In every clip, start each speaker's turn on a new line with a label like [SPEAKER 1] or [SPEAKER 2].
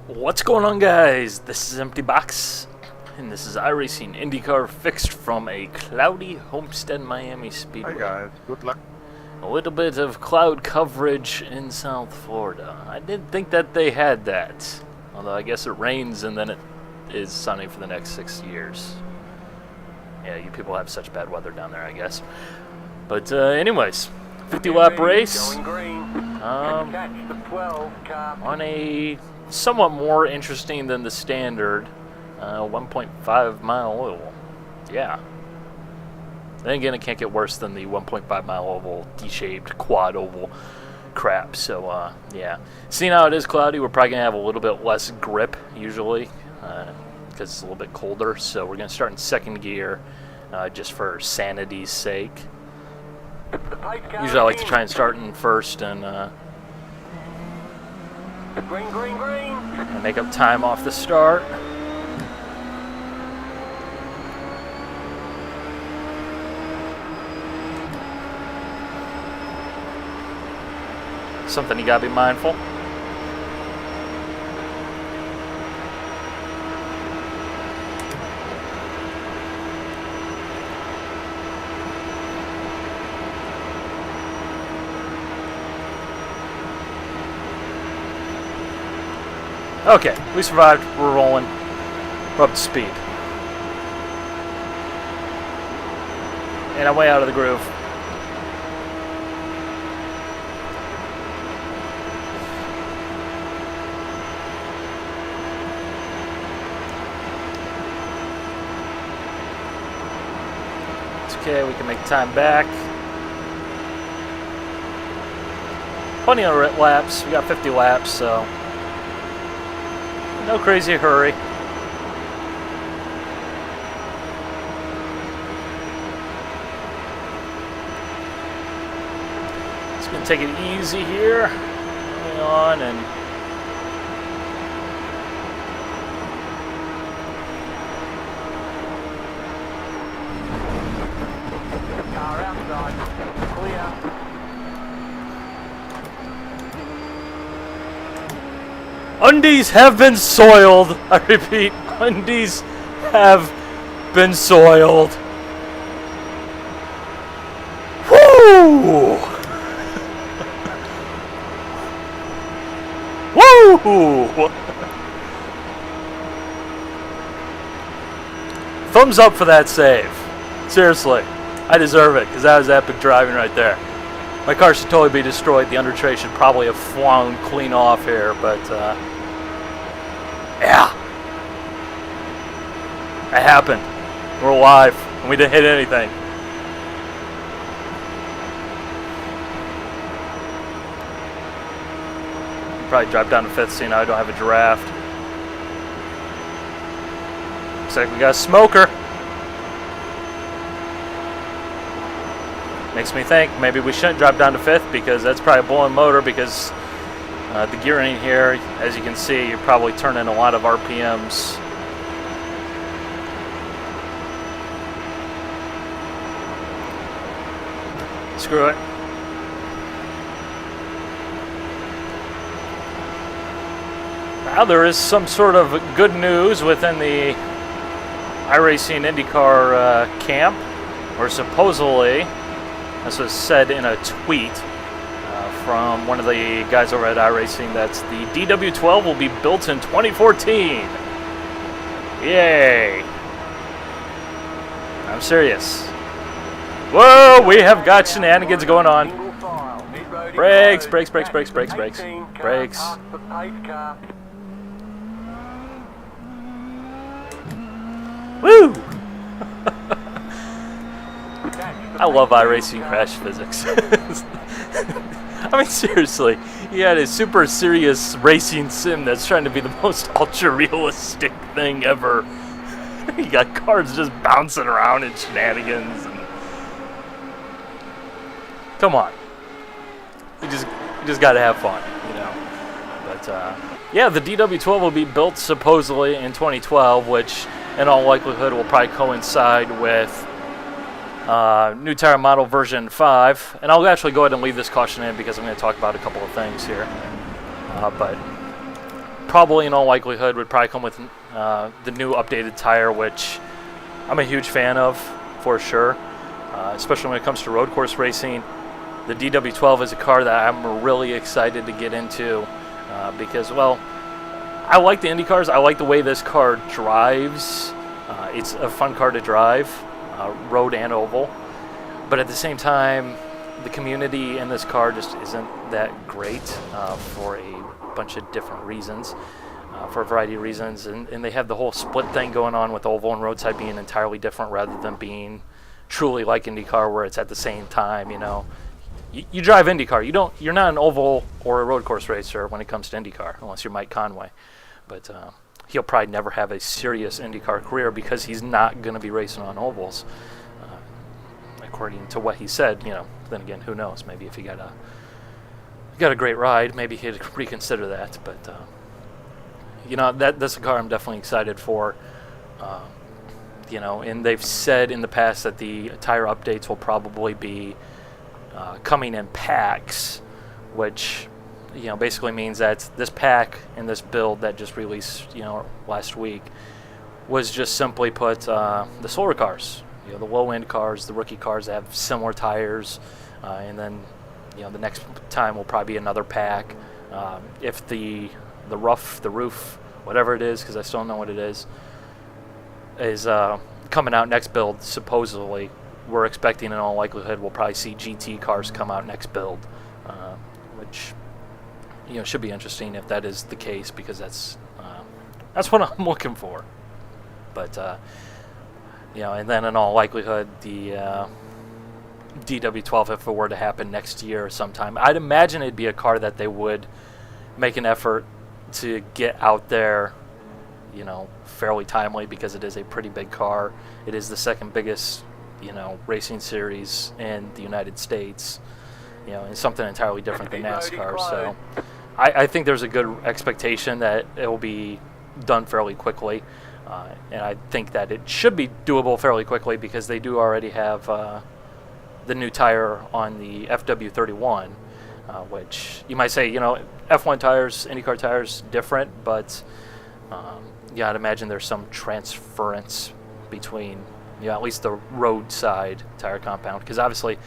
[SPEAKER 1] What's going on, guys? This is Empty Box, and this is iRacing Indycar fixed from a cloudy Homestead, Miami Speedway.
[SPEAKER 2] Hi guys, good luck.
[SPEAKER 1] A little bit of cloud coverage in South Florida. I didn't think that they had that, although I guess it rains and then it is sunny for the next 6 years. Yeah, you people have such bad weather down there, I guess. But anyways, 50-lap race on a somewhat more interesting than the standard 1.5 mile oval. Yeah. Then again, it can't get worse than the 1.5 mile oval D-shaped quad oval crap. So yeah, seeing how it is cloudy, we're probably gonna have a little bit less grip usually because it's a little bit colder. So we're gonna start in second gear just for sanity's sake. Usually I like to try and start in first and make up time off the start. Something you gotta be mindful. Okay, we survived. We're rolling. We're up to speed. And I'm way out of the groove. It's okay, we can make time back. Plenty of laps. We got 50 laps, so no crazy hurry. Just gonna take it easy here. Going on and
[SPEAKER 3] car outside. Clear.
[SPEAKER 1] undies have been soiled. I repeat, undies have been soiled. Woo! Woo! Thumbs up for that save. Seriously, I deserve it because that was epic driving right there. My car should totally be destroyed. The under tray should probably have flown clean off here, but yeah, it happened. We're alive, and we didn't hit anything. Probably drive down to fifth, seeing I don't have a draft. Looks like we got a smoker. Makes me think maybe we shouldn't drop down to fifth because that's probably a blowing motor because the gearing here, as you can see, you're probably turning a lot of RPMs. Screw it. Now there is some sort of good news within the iRacing Indycar camp, where supposedly, this was said in a tweet from one of the guys over at iRacing, that's the DW12 will be built in 2014. Yay! I'm serious. Whoa, we have got shenanigans going on. Brakes, brakes, brakes, brakes, brakes, brakes, brakes. Woo! I love iRacing crash physics. I mean, seriously, you had a super serious racing sim that's trying to be the most ultra-realistic thing ever. You got cars just bouncing around in shenanigans. And come on. You just gotta have fun, you know. But, yeah, the DW12 will be built supposedly in 2012, which in all likelihood will probably coincide with new tire model version 5, and I'll actually go ahead and leave this caution in because I'm going to talk about a couple of things here. But probably in all likelihood would probably come with the new updated tire, which I'm a huge fan of for sure, especially when it comes to road course racing. The DW12 is a car that I'm really excited to get into because, well, I like the Indycars. I like the way this car drives. It's a fun car to drive, road and oval. But at the same time, the community in this car just isn't that great for a bunch of different reasons, for a variety of reasons. And they have the whole split thing going on with oval and roadside being entirely different rather than being truly like IndyCar where it's at the same time, you know. You drive IndyCar. You're not an oval or a road course racer when it comes to IndyCar, unless you're Mike Conway. But he'll probably never have a serious IndyCar career because he's not going to be racing on ovals, according to what he said. You know, then again, who knows? Maybe if he got a great ride, maybe he'd reconsider that. But you know, that's a car I'm definitely excited for. You know, and they've said in the past that the tire updates will probably be coming in packs, which, you know, basically means that this pack and this build that just released, you know, last week was just simply put the slower cars, you know, the low-end cars, the rookie cars that have similar tires, and then, you know, the next time will probably be another pack. If the roof, whatever it is, because I still don't know what it is coming out next build, supposedly, we're expecting in all likelihood we'll probably see GT cars come out next build, which, you know, should be interesting if that is the case, because that's what I'm looking for. But you know, and then in all likelihood the DW12, if it were to happen next year sometime, I'd imagine it'd be a car that they would make an effort to get out there, you know, fairly timely, because it is a pretty big car. It is the second biggest, you know, racing series in the United States, you know, and something entirely different than NASCAR. So I think there's a good expectation that it will be done fairly quickly, and I think that it should be doable fairly quickly because they do already have the new tire on the FW31, which you might say, you know, F1 tires, IndyCar tires, different, but yeah, I'd imagine there's some transference between, you know, at least the roadside tire compound, because obviously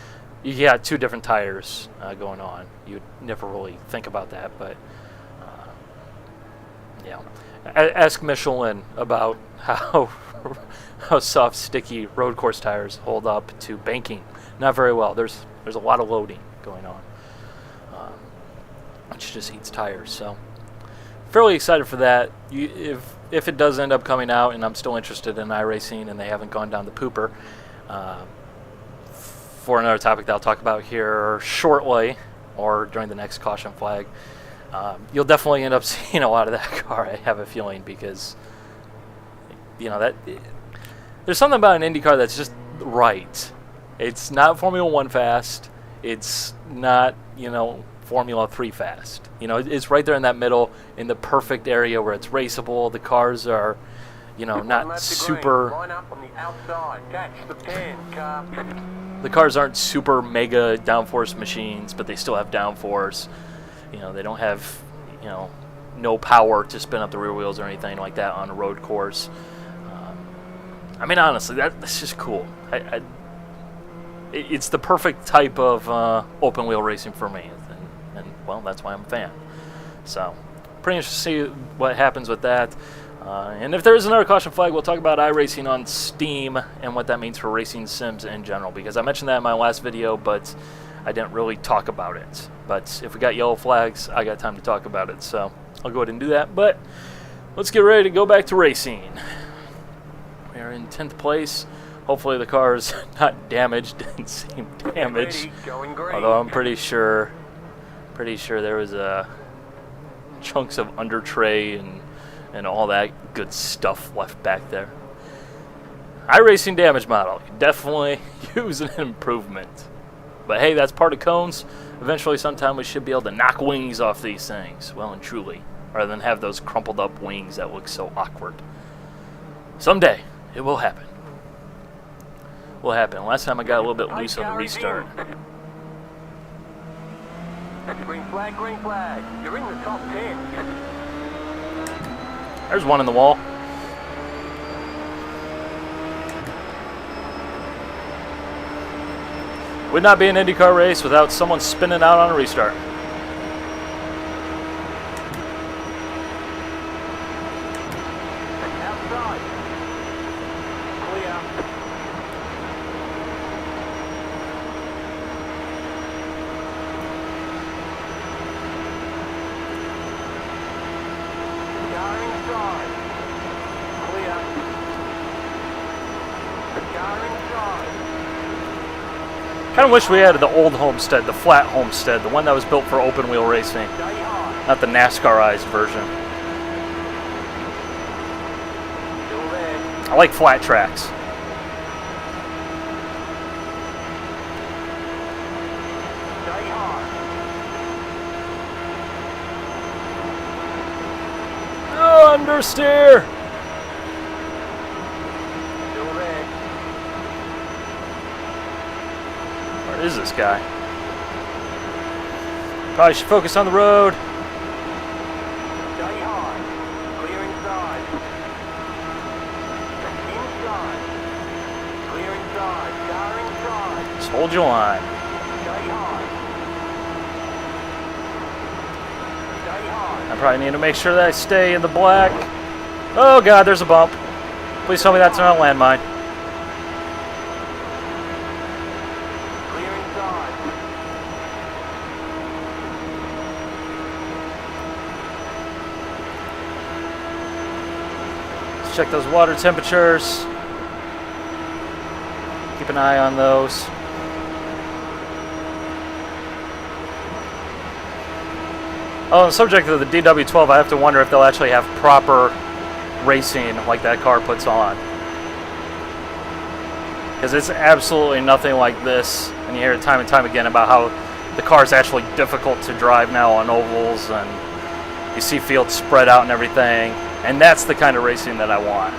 [SPEAKER 1] you got two different tires going on. You'd never really think about that, but you know, ask Michelin about how soft, sticky road course tires hold up to banking. Not very well. There's a lot of loading going on, which just eats tires. So fairly excited for that. If it does end up coming out, and I'm still interested in iRacing, and they haven't gone down the pooper, for another topic that I'll talk about here shortly, or during the next caution flag, you'll definitely end up seeing a lot of that car, I have a feeling, because, you know, that there's something about an IndyCar that's just right. It's not Formula 1 fast. It's not, you know, Formula 3 fast. You know, it's right there in that middle, in the perfect area where it's raceable. The cars are, you know, not super.
[SPEAKER 3] Line up on the outside. Catch the pin, car.
[SPEAKER 1] The cars aren't super mega downforce machines, but they still have downforce. You know, they don't have, you know, no power to spin up the rear wheels or anything like that on a road course. I mean, honestly, that's just cool. It's the perfect type of open wheel racing for me, and well, that's why I'm a fan. So, pretty interesting to see what happens with that. And if there is another caution flag, we'll talk about iRacing on Steam and what that means for racing sims in general, because I mentioned that in my last video, but I didn't really talk about it. But if we got yellow flags, I got time to talk about it, so I'll go ahead and do that. But let's get ready to go back to racing. We are in 10th place. Hopefully the car is not damaged. Didn't seem damaged, although I'm pretty sure there was chunks of under tray and all that good stuff left back there. iRacing damage model could definitely use an improvement, but hey, that's part of cones. Eventually, sometime we should be able to knock wings off these things, well and truly, rather than have those crumpled up wings that look so awkward. Someday it will happen. Will happen. Last time I got a little bit loose on the restart.
[SPEAKER 3] Green flag, green flag. You're in the top 10.
[SPEAKER 1] There's one in the wall. Would not be an IndyCar race without someone spinning out on a restart.
[SPEAKER 3] Outside. Clear. Car inside. Clear. Car inside.
[SPEAKER 1] Kind of wish we had the old Homestead, the flat Homestead, the one that was built for open wheel racing,
[SPEAKER 3] Stay high.
[SPEAKER 1] not the NASCARized version.
[SPEAKER 3] Still there.
[SPEAKER 1] I like flat tracks.
[SPEAKER 3] Stay high.
[SPEAKER 1] Oh, understeer!
[SPEAKER 3] Still there.
[SPEAKER 1] Where is this guy? Probably should focus on the road.
[SPEAKER 3] Stay high. Clear inside. Inside. Clear inside. Car inside.
[SPEAKER 1] Just hold your line.
[SPEAKER 3] Stay high. Stay high.
[SPEAKER 1] I probably need to make sure that I stay in the black. Oh god, there's a bump. Please tell me that's not a landmine.
[SPEAKER 3] Clear inside.
[SPEAKER 1] Let's check those water temperatures. Keep an eye on those. Oh, on the subject of the DW12, I have to wonder if they'll actually have proper racing like that car puts on. Because it's absolutely nothing like this. And you hear it time and time again about how the car is actually difficult to drive now on ovals, and you see fields spread out and everything. And that's the kind of racing that I want.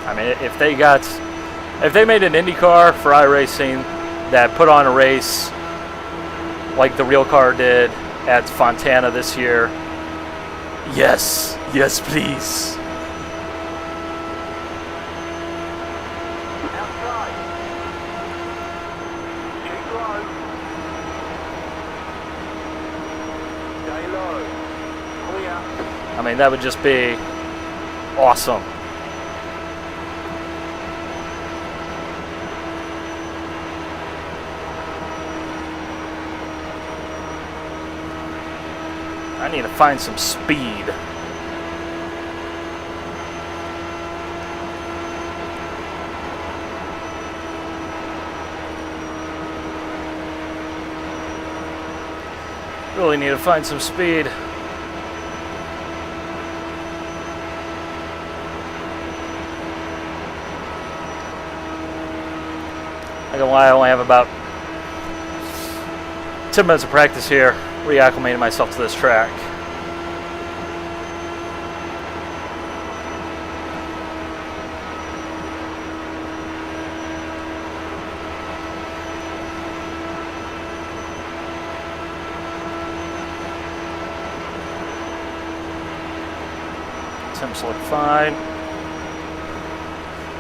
[SPEAKER 1] I mean, if they made an IndyCar for iRacing that put on a race like the real car did at Fontana this year, yes, please.
[SPEAKER 3] Outside. Keep low. Stay low. Clear.
[SPEAKER 1] I mean, that would just be awesome. I need to find some speed. Really need to find some speed. Not gonna lie, I only have about 10 minutes of practice here, reacclimating myself to this track. Temps look fine.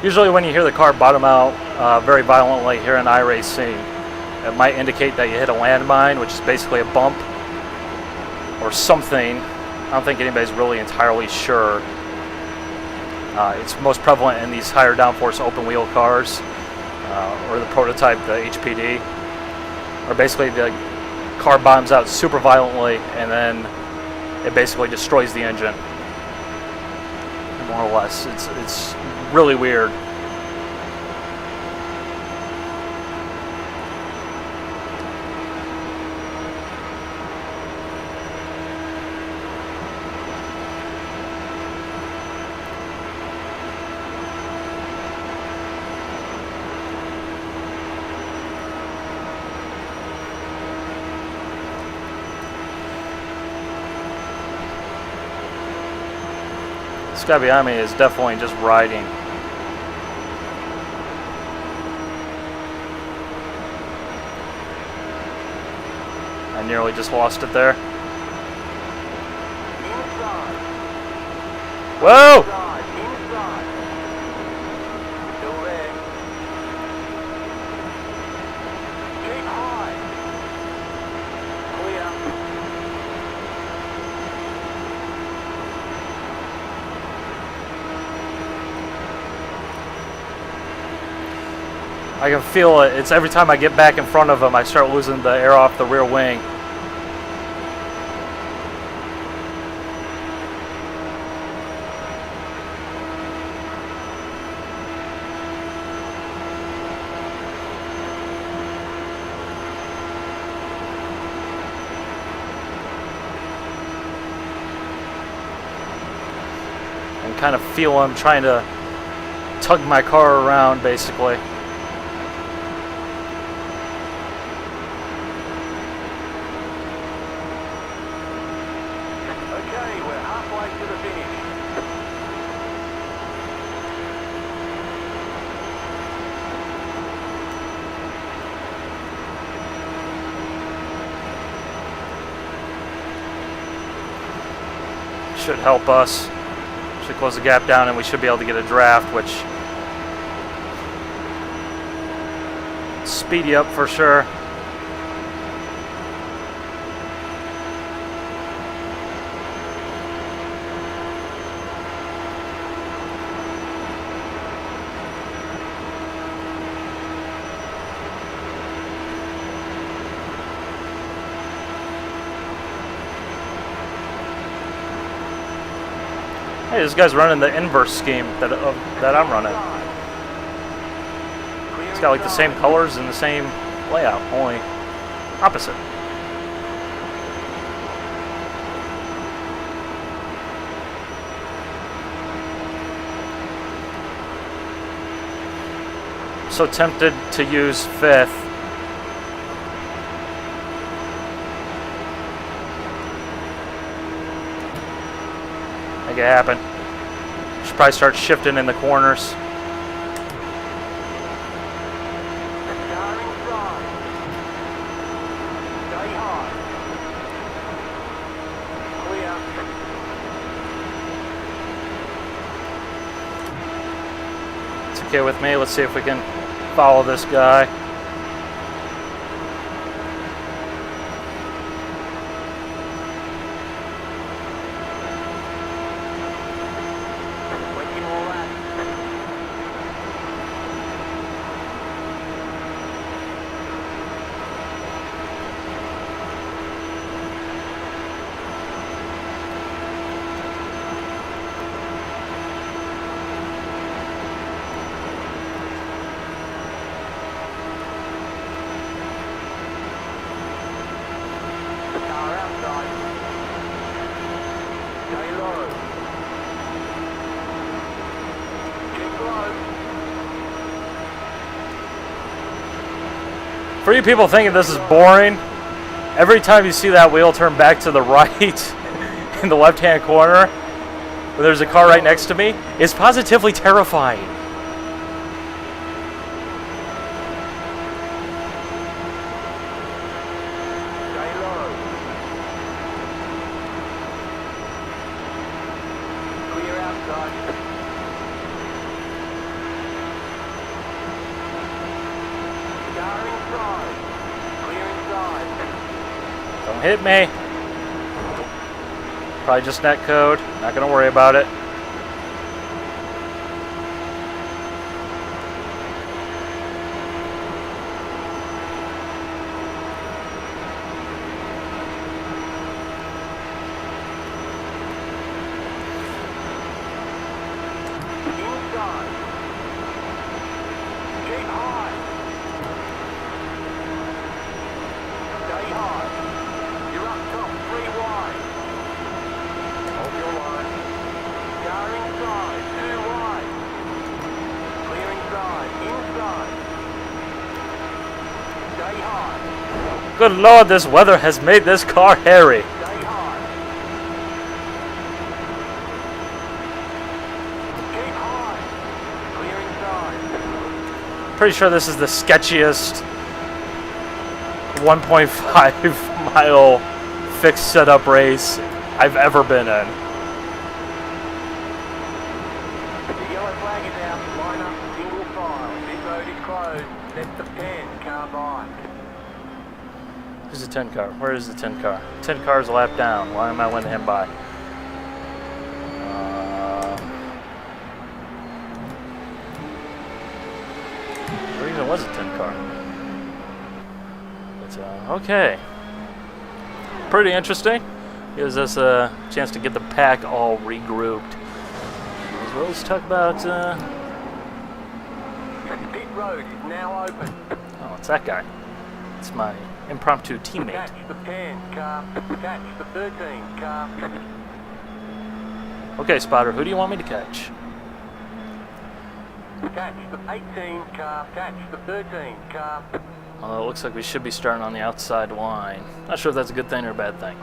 [SPEAKER 1] Usually when you hear the car bottom out very violently here in iRacing, it might indicate that you hit a landmine, which is basically a bump or something. I don't think anybody's really entirely sure. It's most prevalent in these higher downforce open wheel cars, or the prototype, the HPD, where basically the car bottoms out super violently and then it basically destroys the engine. More or less. It's really weird. This guy behind me is definitely just riding. I nearly just lost it there. Whoa!
[SPEAKER 3] Inside, inside. Still there. Keep high. Clear.
[SPEAKER 1] I can feel it. It's every time I get back in front of him, I start losing the air off the rear wing. And kind of feel him trying to tug my car around, basically.
[SPEAKER 3] Okay, we're halfway to the finish.
[SPEAKER 1] Should help us. Should close the gap down and we should be able to get a draft, which speed you up for sure. Hey, this guy's running the inverse scheme that I'm running. It's got like the same colors and the same layout, only opposite. So tempted to use fifth. Make it happen. Should probably start shifting in the corners.
[SPEAKER 3] Car inside. Stay high. Clear.
[SPEAKER 1] It's okay with me. Let's see if we can follow this guy.
[SPEAKER 3] 20 more laps. Car outside. Stay low. Keep low.
[SPEAKER 1] For you people thinking this is boring, every time you see that wheel turn back to the right in the left-hand corner, where there's a car right next to me, is positively terrifying.
[SPEAKER 3] Stay low. Clear outside. Car inside. Clear inside.
[SPEAKER 1] Don't hit me. Probably just net code. Not gonna worry about it.
[SPEAKER 3] Inside. Keep high. Stay high. You're up top, 3 wide. Hold your line. Car inside, 2 wide. Clear inside, inside. Stay high.
[SPEAKER 1] Good lord, this weather has made this car hairy.
[SPEAKER 3] Stay high. Keep high. Clear inside.
[SPEAKER 1] Pretty sure this is the sketchiest 1.5 mile fixed setup race I've ever been in. 10 car? Where is the 10 car? 10 car's a lap down. Why am I letting him by? There even was a 10 car. But, okay. Pretty interesting. Gives us a chance to get the pack all regrouped. As well as talk about...
[SPEAKER 3] Pit road is now open.
[SPEAKER 1] Oh, it's that guy. It's my impromptu teammate.
[SPEAKER 3] Catch the 10 car. Catch the 13 car.
[SPEAKER 1] Okay, Spotter, who do you want me to catch?
[SPEAKER 3] Catch the 18 car. Catch the 13 car.
[SPEAKER 1] Well, it looks like we should be starting on the outside line. Not sure if that's a good thing or a bad thing.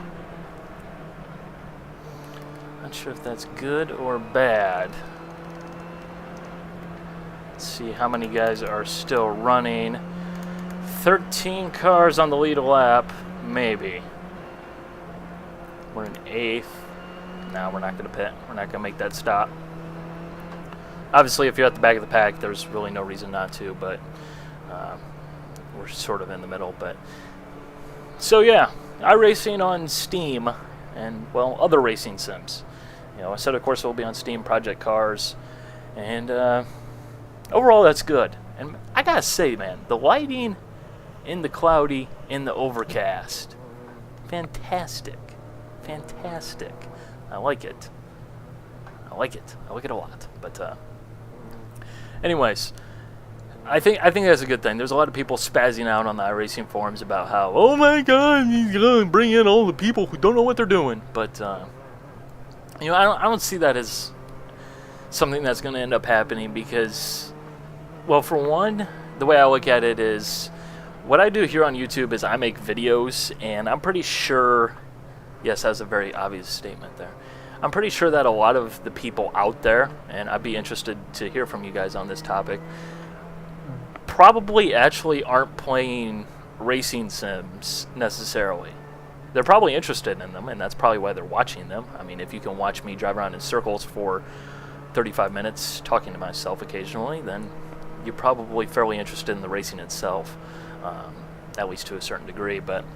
[SPEAKER 1] Not sure if that's good or bad. Let's see how many guys are still running. 13 cars on the lead lap, maybe. We're in 8th. No, we're not going to pit. We're not going to make that stop. Obviously, if you're at the back of the pack, there's really no reason not to, but we're sort of in the middle. But so yeah, iRacing on Steam and, well, other racing sims. You know, I said, of course, it will be on Steam, Project Cars, and overall, that's good. And I gotta say, man, the lighting in the cloudy, in the overcast, fantastic, fantastic. I like it. I like it. I like it a lot. But anyways, I think that's a good thing. There's a lot of people spazzing out on the iRacing forums about how, oh my God, he's gonna bring in all the people who don't know what they're doing. But you know, I don't see that as something that's going to end up happening because, well, for one, the way I look at it is, what I do here on YouTube is I make videos, and I'm pretty sure, yes, that's a very obvious statement there. I'm pretty sure that a lot of the people out there, and I'd be interested to hear from you guys on this topic, probably actually aren't playing racing sims necessarily. They're probably interested in them, and that's probably why they're watching them. I mean, if you can watch me drive around in circles for 35 minutes talking to myself occasionally, then you're probably fairly interested in the racing itself, at least to a certain degree. But,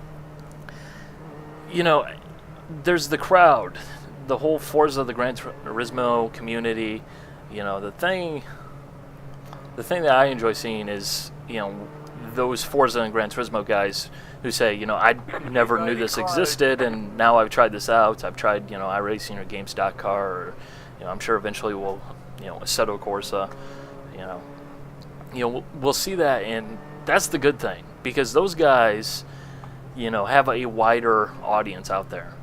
[SPEAKER 1] you know, there's the crowd, the whole Forza, the Gran Turismo community. You know, the thing that I enjoy seeing is, you know, those Forza and Gran Turismo guys who say, you know, I never knew this existed, and now I've tried this out. I've tried, you know, iRacing or Games.car, or, you know, I'm sure eventually we'll, you know, Assetto Corsa, you know, we'll see that, and that's the good thing, because those guys, you know, have a wider audience out there,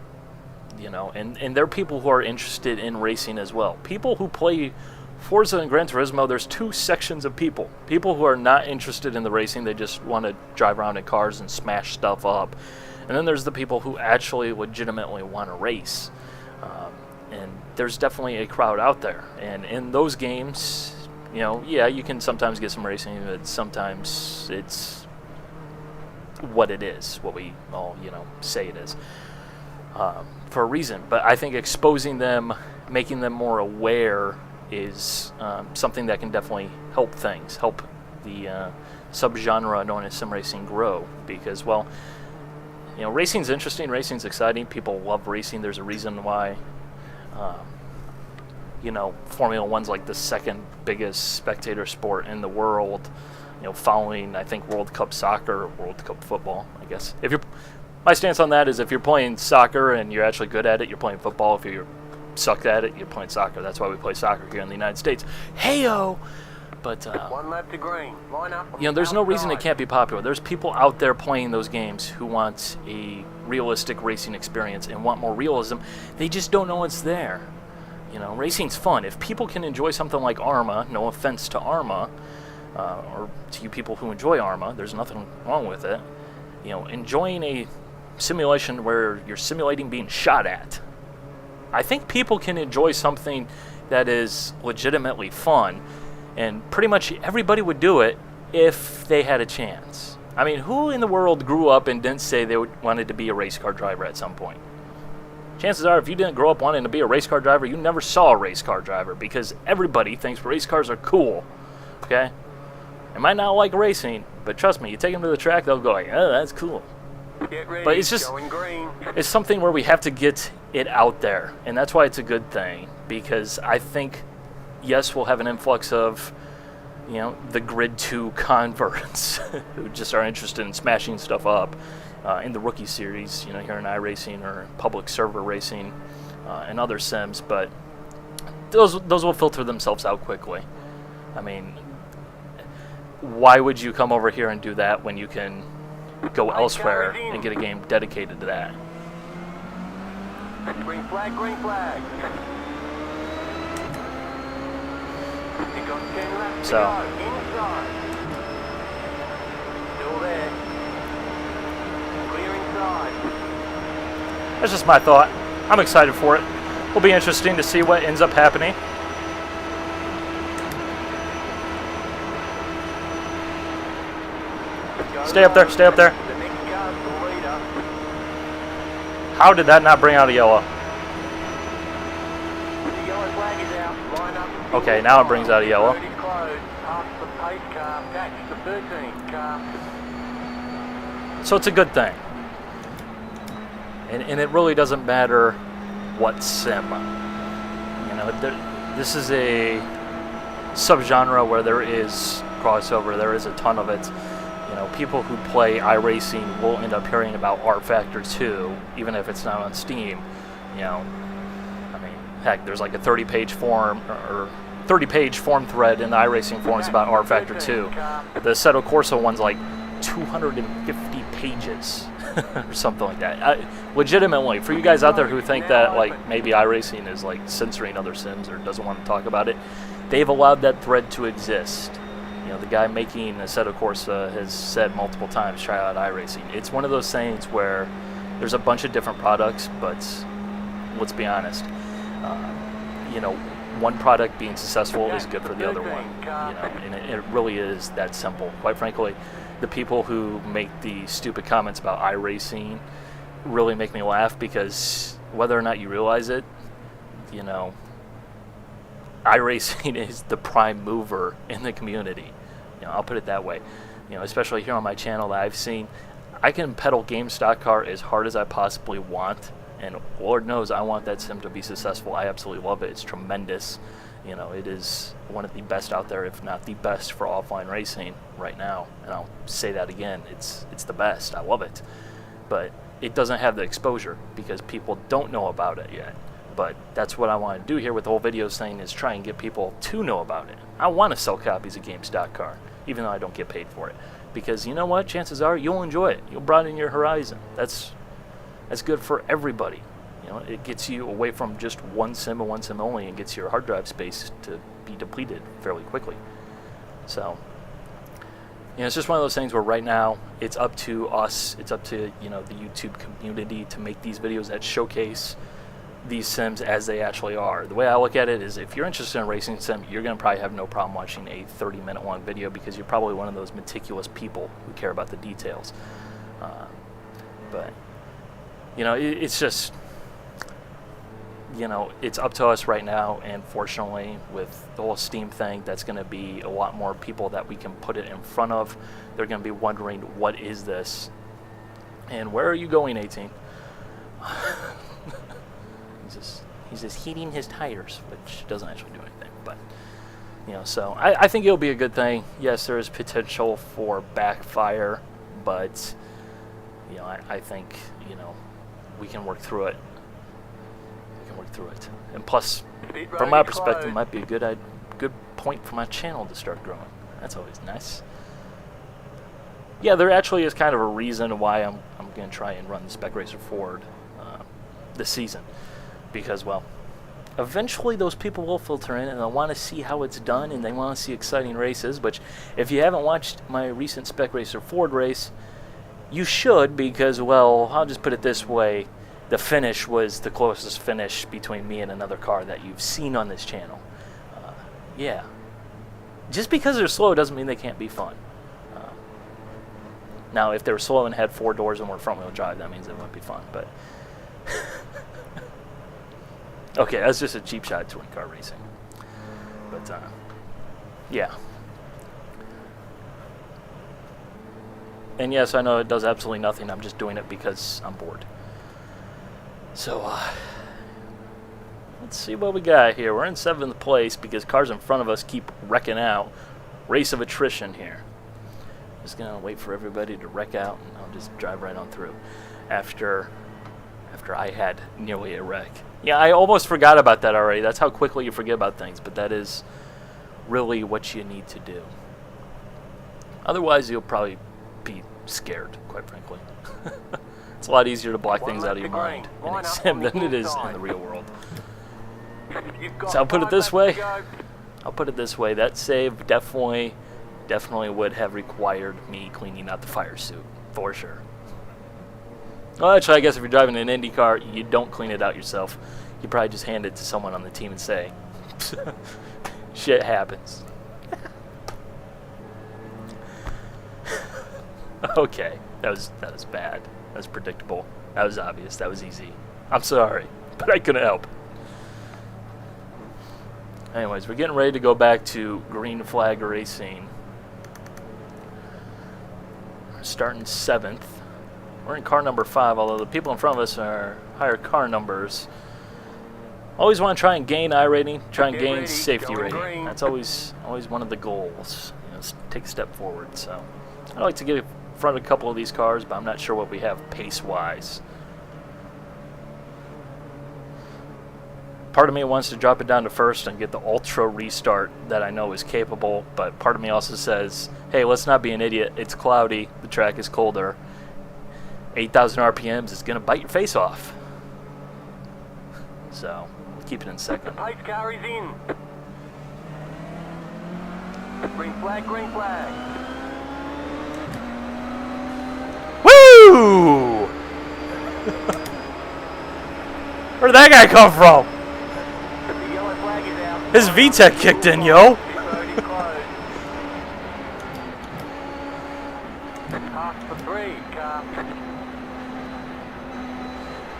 [SPEAKER 1] you know, and they're people who are interested in racing as well. People who play Forza and Gran Turismo, there's two sections of people. People who are not interested in the racing, they just want to drive around in cars and smash stuff up. And then there's the people who actually legitimately want to race. And there's definitely a crowd out there. And in those games, you know, yeah, you can sometimes get some racing, but sometimes it's what it is, what we all, you know, say it is, for a reason. But I think exposing them, making them more aware is something that can definitely help things, help the subgenre known as sim racing grow. Because, well, you know, racing's interesting, racing's exciting, people love racing. There's a reason why, you know, Formula One's like the second biggest spectator sport in the world, you know, following, I think, World Cup soccer, World Cup football, I guess. My stance on that is, if you're playing soccer and you're actually good at it, you're playing football. If you're sucked at it, you're playing soccer. That's why we play soccer here in the United States. Hey-o! But,
[SPEAKER 3] One lap to green. Line up.
[SPEAKER 1] you know, there's no reason it can't be popular. There's people out there playing those games who want a realistic racing experience and want more realism. They just don't know what's there. You know, racing's fun. If people can enjoy something like Arma, no offense to Arma, or to you people who enjoy Arma, there's nothing wrong with it. You know, enjoying a simulation where you're simulating being shot at, I think people can enjoy something that is legitimately fun, and pretty much everybody would do it if they had a chance. I mean, who in the world grew up and didn't say they wanted to be a race car driver at some point? Chances are, if you didn't grow up wanting to be a race car driver, you never saw a race car driver, because everybody thinks race cars are cool, okay? They might not like racing, but trust me, you take them to the track, they'll go like, oh, that's cool.
[SPEAKER 3] Get ready.
[SPEAKER 1] But it's just,
[SPEAKER 3] Going green.
[SPEAKER 1] it's something where we have to get it out there, and that's why it's a good thing, because I think, yes, we'll have an influx of, you know, the Grid 2 converts who just are interested in smashing stuff up in the rookie series, you know, here in iRacing or public server racing and other sims, but those will filter themselves out quickly. I mean, why would you come over here and do that when you can go elsewhere and get a game dedicated to that?
[SPEAKER 3] Green flag, green flag. You got 10 laps
[SPEAKER 1] So.
[SPEAKER 3] to go. Inside. Still there. Clear inside.
[SPEAKER 1] That's just my thought. I'm excited for it. It'll be interesting to see what ends up happening. Stay up there, stay up there.
[SPEAKER 3] The next car's the leader.
[SPEAKER 1] How did that not bring out a yellow?
[SPEAKER 3] The yellow flag is out. Line up.
[SPEAKER 1] Okay, now it brings out a yellow.
[SPEAKER 3] Road is closed. Past the pace car. Catch the 13 car.
[SPEAKER 1] So it's a good thing. And it really doesn't matter what sim. You know, this is a subgenre where there is crossover. There is a ton of it. You know, people who play iRacing will end up hearing about R Factor 2, even if it's not on Steam. You know, I mean, heck, there's like a 30-page forum or 30-page forum thread in the iRacing forums about R Factor 2. The Assetto Corsa one's like 250 pages or something like that. Legitimately, for you guys out there who think that like maybe iRacing is like censoring other sims or doesn't want to talk about it, they've allowed that thread to exist. You know, the guy making Assetto Corsa has said multiple times, try out iRacing. It's one of those things where there's a bunch of different products, but let's be honest, you know, one product being successful is good for the other one. You know, and it really is that simple. Quite frankly, the people who make the stupid comments about iRacing really make me laugh, because whether or not you realize it, you know, iRacing is the prime mover in the community. You know, I'll put it that way. You know, especially here on my channel that I've seen, I can pedal game stock car as hard as I possibly want, and Lord knows I want that sim to be successful. I absolutely love it. It's tremendous. You know, it is one of the best out there, if not the best, for offline racing right now. And I'll say that again. It's the best. I love it. But it doesn't have the exposure because people don't know about it yet. But that's what I want to do here with the whole video thing, is try and get people to know about it. I want to sell copies of GameStop Car, even though I don't get paid for it. Because you know what? Chances are you'll enjoy it. You'll broaden your horizon. That's good for everybody. You know, it gets you away from just one sim and one sim only, and gets your hard drive space to be depleted fairly quickly. So, you know, it's just one of those things where right now it's up to us, it's up to, you know, the YouTube community to make these videos that showcase these sims as they actually are. The way I look at it is, if you're interested in racing sim, you're going to probably have no problem watching a 30-minute long video, because you're probably one of those meticulous people who care about the details. But, you know, it's just, you know, it's up to us right now, and fortunately with the whole Steam thing, that's going to be a lot more people that we can put it in front of. They're going to be wondering, what is this? And where are you going, 18? He's just heating his tires, which doesn't actually do anything. But, you know, so I think it'll be a good thing. Yes, there is potential for backfire, but, you know, I think, you know, we can work through it. We can work through it. And plus, from my perspective, it might be a good point for my channel to start growing. That's always nice. Yeah, there actually is kind of a reason why I'm going to try and run the Spec Racer Ford this season. Because, well, eventually those people will filter in and they'll want to see how it's done, and they want to see exciting races. Which, if you haven't watched my recent Spec Racer Ford race, you should, because, well, I'll just put it this way. The finish was the closest finish between me and another car that you've seen on this channel. Yeah. Just because they're slow doesn't mean they can't be fun. Now, if they were slow and had 4 doors and were front-wheel drive, that means it wouldn't be fun. But okay, that's just a cheap shot at touring car racing. But, yeah. And yes, I know it does absolutely nothing. I'm just doing it because I'm bored. So, let's see what we got here. We're in 7th place because cars in front of us keep wrecking out. Race of attrition here. Just going to wait for everybody to wreck out, and I'll just drive right on through after I had nearly a wreck. Yeah, I almost forgot about that already. That's how quickly you forget about things, but that is really what you need to do. Otherwise, you'll probably be scared, quite frankly. It's a lot easier to block things out of your mind in a sim than it is in the real world. So I'll put it this way. That save definitely would have required me cleaning out the fire suit, for sure. Well, actually, I guess if you're driving an Indycar, you don't clean it out yourself. You probably just hand it to someone on the team and say, shit happens. Okay, that was bad. That was predictable. That was obvious. That was easy. I'm sorry, but I couldn't help. Anyways, we're getting ready to go back to green flag racing. We're starting 7th. We're in car number 5, although the people in front of us are higher car numbers. Always want to try and gain iRating, try and gain safety rating. That's always one of the goals. You know, take a step forward. So I'd like to get in front of a couple of these cars, but I'm not sure what we have pace-wise. Part of me wants to drop it down to 1st and get the ultra restart that I know is capable, but part of me also says, hey, let's not be an idiot. It's cloudy. The track is colder. 8,000 RPMs is going to bite your face off. So, keep it in 2nd.
[SPEAKER 3] Pace car is in. Green flag, green flag.
[SPEAKER 1] Woo! Where did that guy come from?
[SPEAKER 3] The yellow flag is out.
[SPEAKER 1] His VTEC kicked in, yo.
[SPEAKER 3] Half for 3, car.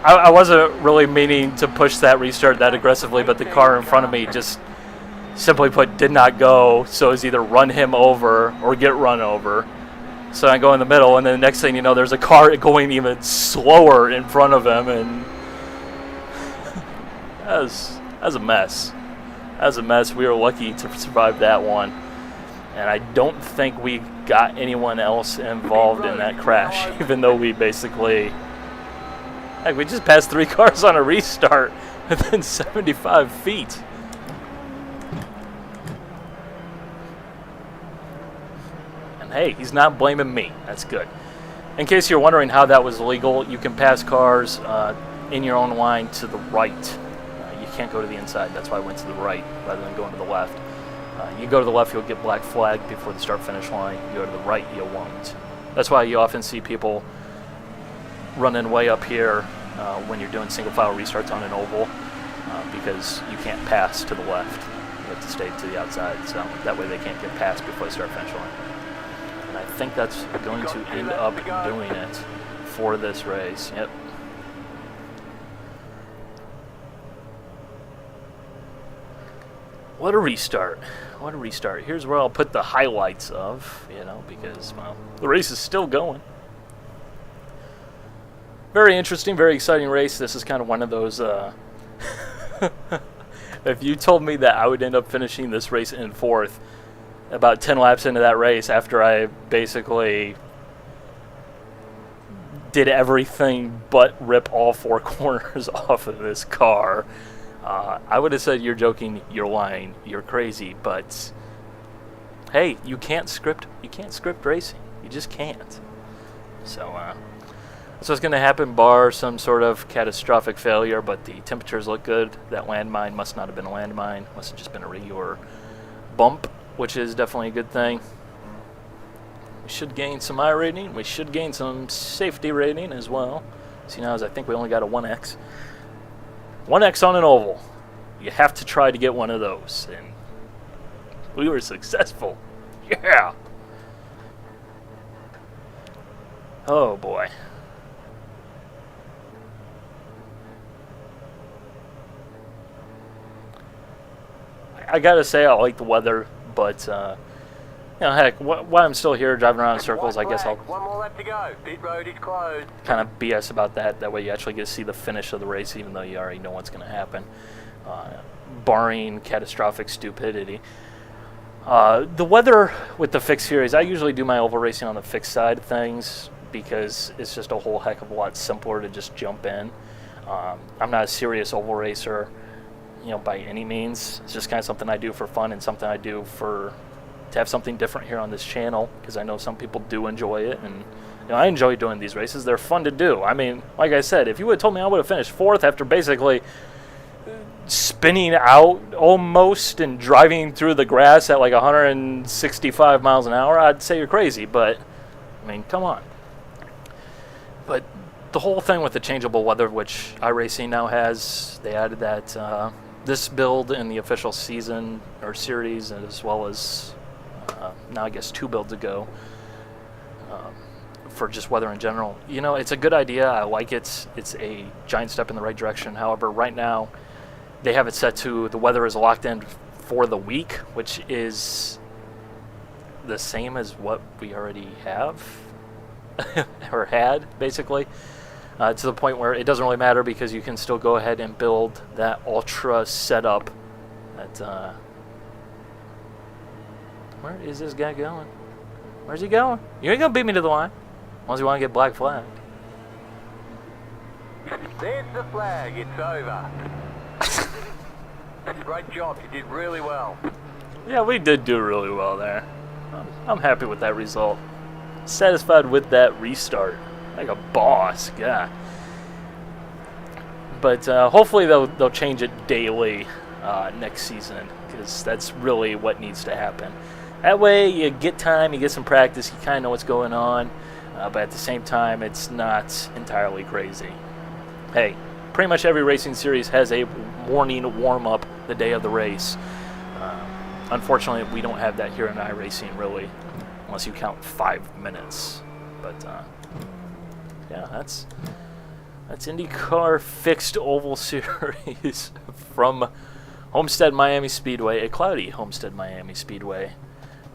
[SPEAKER 1] I wasn't really meaning to push that restart that aggressively, but the car in front of me just simply put did not go, so it was either run him over or get run over. So I go in the middle, and then the next thing you know, there's a car going even slower in front of him, and that was a mess. That was a mess. We were lucky to survive that one, and I don't think we got anyone else involved in that crash, even though we basically... Heck, we just passed 3 cars on a restart within 75 feet. And hey, he's not blaming me. That's good. In case you're wondering how that was legal, you can pass cars in your own line to the right. You can't go to the inside. That's why I went to the right rather than going to the left. You go to the left, you'll get black flag before the start-finish line. You go to the right, you won't. That's why you often see people running way up here when you're doing single file restarts on an oval because you can't pass to the left. You have to stay to the outside, so that way they can't get past before the start finish line. And I think that's going to end up doing it for this race. Yep. What a restart. What a restart. Here's where I'll put the highlights of, because, well, the race is still going. Very interesting, very exciting race. This is kind of one of those, if you told me that I would end up finishing this race in 4th about 10 laps into that race after I basically did everything but rip all 4 corners off of this car, I would have said, you're joking, you're lying, you're crazy, but hey, you can't script racing. You just can't. So what's going to happen, bar some sort of catastrophic failure, but the temperatures look good. That landmine must not have been a landmine. Must have just been a regular bump, which is definitely a good thing. We should gain some iRating. We should gain some safety rating as well. See, now, as I think we only got a 1X. 1X on an oval. You have to try to get one of those. And we were successful. Yeah! Oh, boy. I gotta say, I like the weather, but know, heck, while I'm still here driving around in circles, I guess I'll
[SPEAKER 3] One more lap to go. Pit road is closed.
[SPEAKER 1] kind of BS about that. That way you actually get to see the finish of the race, even though you already know what's going to happen, barring catastrophic stupidity. The weather with the fixed series, I usually do my oval racing on the fixed side of things because it's just a whole heck of a lot simpler to just jump in. I'm not a serious oval racer, you know, by any means. It's just kind of something I do for fun and something I do to have something different here on this channel, because I know some people do enjoy it, and you know, I enjoy doing these races. They're fun to do. I mean, like I said, if you would have told me I would have finished 4th after basically spinning out almost and driving through the grass at like 165 miles an hour, I'd say you're crazy, but I mean, come on. But the whole thing with the changeable weather, which iRacing now has, they added that this build in the official season or series, as well as now I guess 2 builds ago, for just weather in general. You know, it's a good idea. I like it. It's a giant step in the right direction. However, right now they have it set to the weather is locked in for the week, which is the same as what we already have or had, basically. To the point where it doesn't really matter, because you can still go ahead and build that ultra setup. That where is this guy going? Where's he going? You ain't gonna beat me to the line, unless you want to get black flagged.
[SPEAKER 3] There's the flag. It's over. Great job. You did really well.
[SPEAKER 1] Yeah, we did do really well there. I'm happy with that result. Satisfied with that restart. Like a boss, yeah. But hopefully they'll change it daily next season, because that's really what needs to happen. That way you get time, you get some practice, you kind of know what's going on, but at the same time it's not entirely crazy. Hey, pretty much every racing series has a morning warm-up the day of the race. Unfortunately, we don't have that here in iRacing, really, unless you count 5 minutes. But yeah, that's IndyCar Fixed Oval Series from Homestead Miami Speedway, a cloudy Homestead Miami Speedway,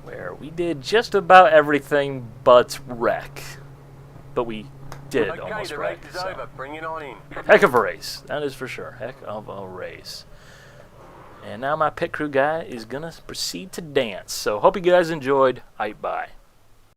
[SPEAKER 1] where we did just about everything but wreck. But we did almost
[SPEAKER 3] the
[SPEAKER 1] wreck.
[SPEAKER 3] race is over. Bring it on in.
[SPEAKER 1] Heck of a race, that is for sure. Heck of a race. And now my pit crew guy is gonna proceed to dance. So hope you guys enjoyed. Bye.